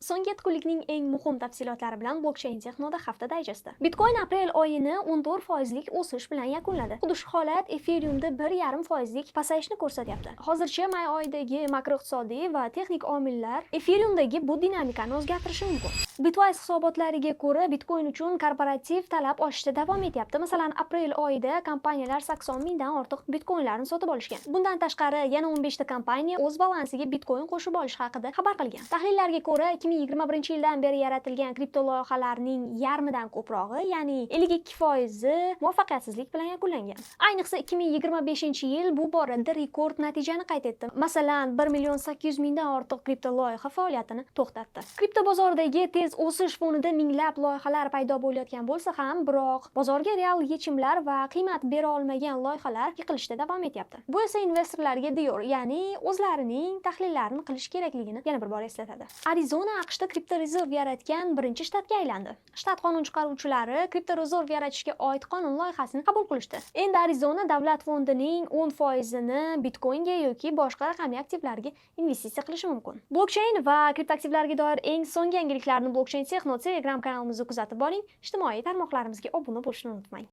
So'nggi yetkinlikning eng muhim tafsilotlari bilan Blockchain Texnoda hafta dayjesti. Bitcoin aprel oyini 14% o'sish bilan yakunladi. Xuddi shu holat Ethereumda 1,5% pasayishni ko'rsatyapti. Hozircha may oyidagi makroiqtisodiy va texnik omillar Ethereumdagi bu dinamikani o'zgartirishi mumkin. Bitwise hisobotlariga ko'ra, Bitcoin uchun korporativ talab oshishda davom etyapti. Masalan, aprel oyida kompaniyalar 80 mingdan ortiq Bitcoinlarni sotib olishgan. Bundan tashqari, yana 15 ta kompaniya o'z balansiga Bitcoin qo'shib olish haqida xabar qilgan. Tahlillarga ko'ra, 2021-yildan beri yaratilgan kripto loyihalarning yarmidan ko'prog'i, ya'ni 52% muvaffaqiyatsizlik bilan yakunlangan. Ayniqsa 2025-yil bu borada rekord natijani qayd etdi. Masalan, 1,8 mingdan ortiq kripto loyiha faoliyatini to'xtatdi. Kripto bozoridagi tez o'sish fonida minglab loyihalar paydo bo'layotgan bo'lsa ham, biroq bozorga real yechimlar va qiymat bera olmagan loyihalar yiqilishda davom etyapti. Bu esa investorlarga diyor, ya'ni o'zlarining tahlillarini qilish kerakligini yana bir bor eslatadi. Arizona AQShda kriptorezerv yaratgan birinchi shtatga aylandi. Shtat qonun chiqaruvchilari kriptorezerv yaratishga oid qonun loyihasini qabul qilishdi. Endi Arizona davlat fondining 10%ni Bitcoinga yoki boshqa raqamli aktivlarga investitsiya qilishi mumkin. Blockchain va kriptoaktivlarga doir eng so'nggi yangiliklarni Blockchain Techno Telegram kanalimizda kuzatib boring. Ijtimoiy tarmoqlarimizga obuna bo'lishni unutmang.